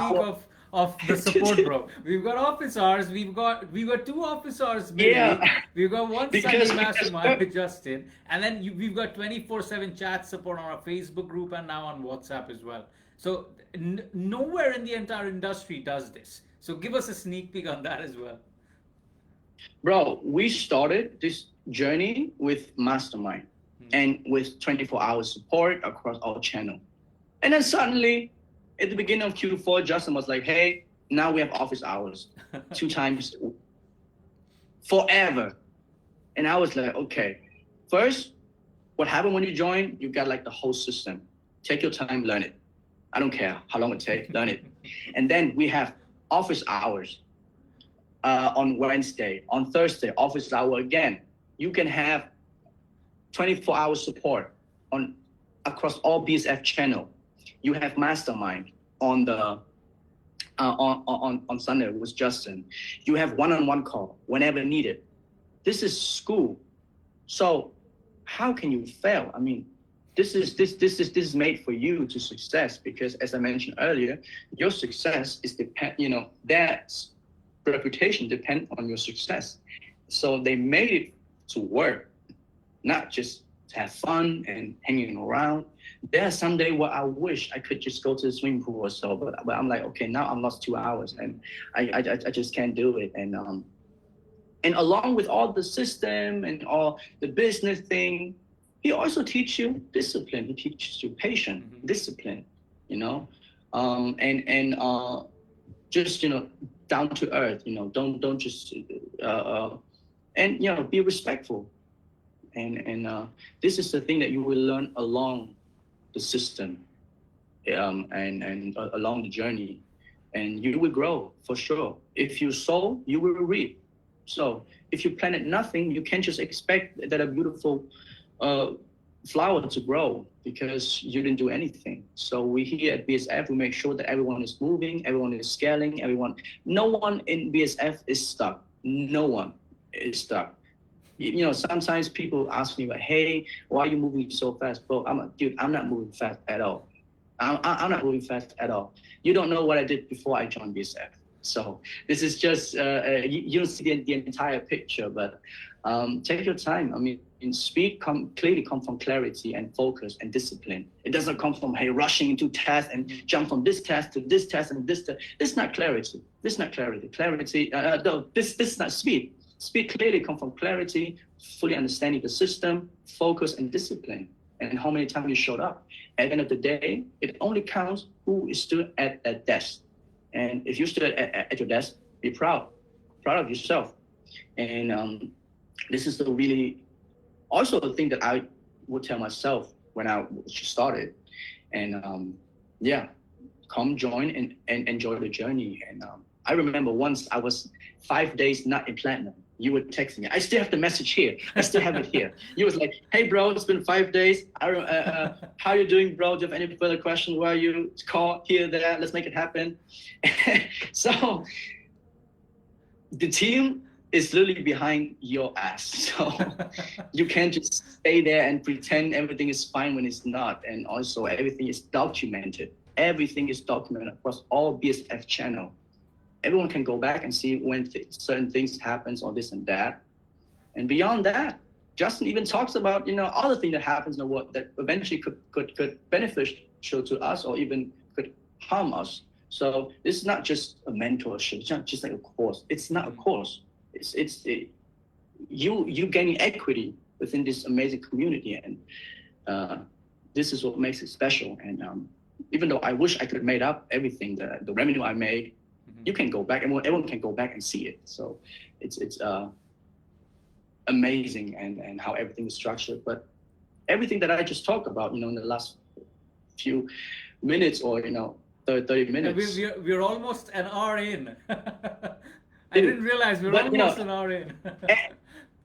S1: of the support, bro. We've got office hours. We've got 2 office hours. Maybe.
S2: Yeah.
S1: We've got one Sunday mastermind with Justin, and then we've got 24/7 chat support on our Facebook group and now on WhatsApp as well. So nowhere in the entire industry does this. So give us a sneak peek on that as well.
S2: Bro, we started this journey with Mastermind and with 24-hour support across our channel. And then suddenly, at the beginning of Q4, Justin was like, hey, now we have office hours 2 times forever. And I was like, okay, first, what happened when you join? You got like the whole system. Take your time, learn it. I don't care how long it takes, learn it. And then we have office hours on Wednesday. On Thursday, office hour again. You can have 24-hour support across all BSF channel. You have Mastermind on the on Sunday with Justin. You have one-on-one call whenever needed. This is school. So how can you fail? I mean, this is made for you to success, because as I mentioned earlier, your success is their reputation depends on your success. So they made it to work, not just to have fun and hanging around. There are some days where I wish I could just go to the swimming pool or so, but I'm like, okay, now I'm lost 2 hours and I just can't do it. And And along with all the system and all the business thing, he also teach you discipline. He teaches you patience, discipline, you know, and just down to earth. Don't just and be respectful. And this is the thing that you will learn along the system, and along the journey, and you will grow for sure. If you sow, you will reap. So if you planted nothing, you can't just expect that a beautiful flower to grow because you didn't do anything. So we here at BSF, we make sure that everyone is moving, everyone is scaling, no one in BSF is stuck. No one is stuck. Sometimes people ask me, like, hey, why are you moving so fast? Bro, I'm not moving fast at all. I'm not moving fast at all. You don't know what I did before I joined BSF. So this is just, you don't see the entire picture, but take your time. I mean, speed clearly come from clarity and focus and discipline. It doesn't come from, hey, rushing into tasks and jump from this task to this task and this task. This is not clarity. This is not clarity. This is not speed. Speed clearly comes from clarity, fully understanding the system, focus, and discipline, and how many times you showed up. At the end of the day, it only counts who is still at that desk. And if you stood at your desk, be proud of yourself. And this is the really also the thing that I would tell myself when I started. And come join and enjoy the journey. And I remember once I was 5 days not in platinum. You were texting me. I still have the message here. I still have it here. You was like, hey, bro, it's been 5 days. How you doing, bro? Do you have any further questions? Where are you? Call here, there. Let's make it happen. So the team is literally behind your ass. So you can't just stay there and pretend everything is fine when it's not. And also everything is documented. Everything is documented across all BSF channel. Everyone can go back and see when certain things happens or this and that. And beyond that, Justin even talks about, other things that happens in the world that eventually could beneficial to us or even could harm us. So this is not just a mentorship. It's not just like a course. It's not a course. It's you gaining equity within this amazing community. And this is what makes it special. And even though I wish I could have made up everything, the revenue I made, you can go back, everyone can go back and see it. So it's amazing and how everything is structured. But everything that I just talked about, in the last few minutes or 30 minutes.
S1: Yeah, we're almost an hour in. I didn't realize we're almost an hour in.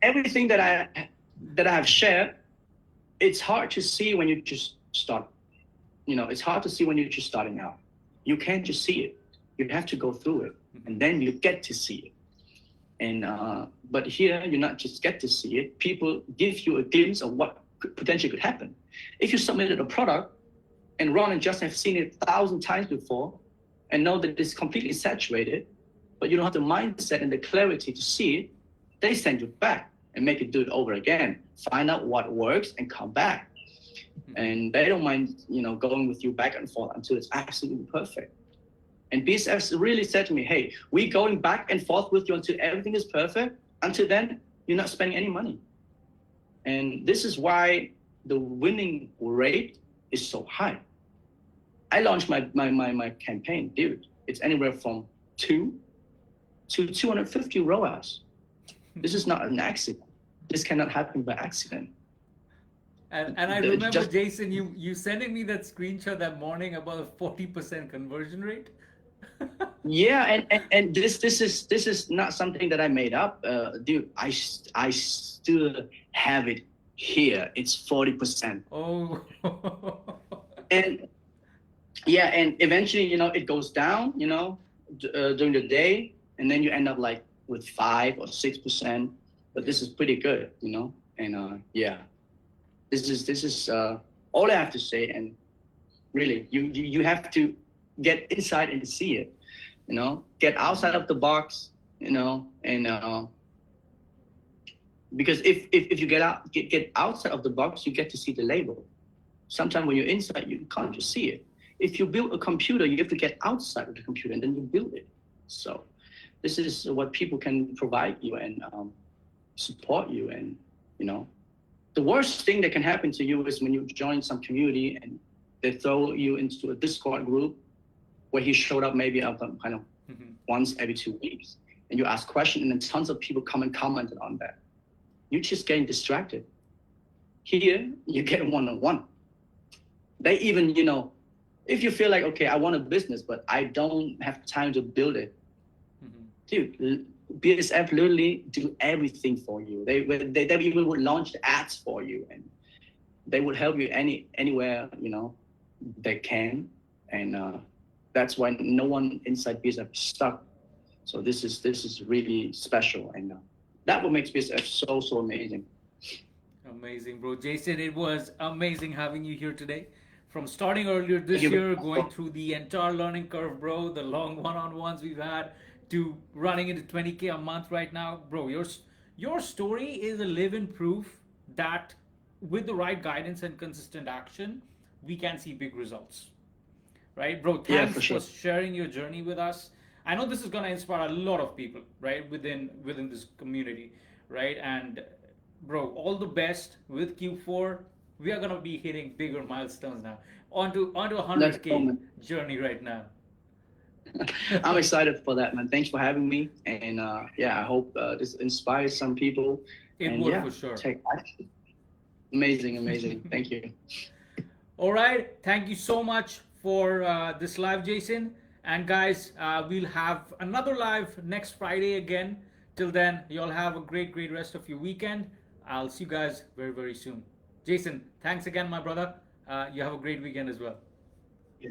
S2: Everything that I have shared, it's hard to see when you just start. It's hard to see when you're just starting out. You can't just see it. You have to go through it, and then you get to see it. And but here, you not just get to see it. People give you a glimpse of what potentially could happen. If you submitted a product, and Ron and Justin have seen it 1,000 times before, and know that it's completely saturated, but you don't have the mindset and the clarity to see it, they send you back and make you do it over again. Find out what works and come back. And they don't mind, going with you back and forth until it's absolutely perfect. And BSF really said to me, hey, we're going back and forth with you until everything is perfect. Until then, you're not spending any money. And this is why the winning rate is so high. I launched my campaign, dude. It's anywhere from 2 to 250 ROAS. This is not an accident. This cannot happen by accident.
S1: And I remember, Jason, you sending me that screenshot that morning about a 40% conversion rate.
S2: Yeah, and this is not something that I made up, dude. I still have it here. It's 40%.
S1: Oh.
S2: And yeah, and eventually, it goes down, during the day, and then you end up like with 5 or 6%. But this is pretty good, And yeah, this is all I have to say. And really, you have to get inside and see it, get outside of the box, and because if you get outside of the box, you get to see the label. Sometimes when you're inside, you can't just see it. If you build a computer, you have to get outside of the computer and then you build it. So this is what people can provide you and support you. And you know, the worst thing that can happen to you is when you join some community and they throw you into a Discord group where he showed up maybe kind of once every 2 weeks, and you ask questions, and then tons of people come and commented on that. You're just getting distracted. Here, you get one-on-one. They even, you know, if you feel like, okay, I want a business, but I don't have time to build it, dude, BSF literally do everything for you. They even would launch the ads for you, and they would help you anywhere, you know, they can. And that's why no one inside BSF is stuck. So this is really special, and that what makes BSF so amazing.
S1: Amazing, bro. Jason, it was amazing having you here today. From starting earlier this year, going through the entire learning curve, bro, the long one-on-ones we've had, to running into 20K a month right now, bro. Your story is a living proof that with the right guidance and consistent action, we can see big results. Right, bro? Thanks
S2: for sure.
S1: for sharing your journey with us. I know this is gonna inspire a lot of people, right, within this community, right? And bro, all the best with Q4. We are gonna be hitting bigger milestones now. Onto 100K journey right now.
S2: I'm excited for that, man. Thanks for having me, and yeah, I hope this inspires some people.
S1: It would, for sure.
S2: Take action. Amazing. Thank you.
S1: All right, thank you so much for this live, Jason. And guys, we'll have another live next Friday again. Till then, you all have a great rest of your weekend. I'll see you guys very soon. Jason, thanks again, my brother. You have a great weekend as well.
S2: Yeah.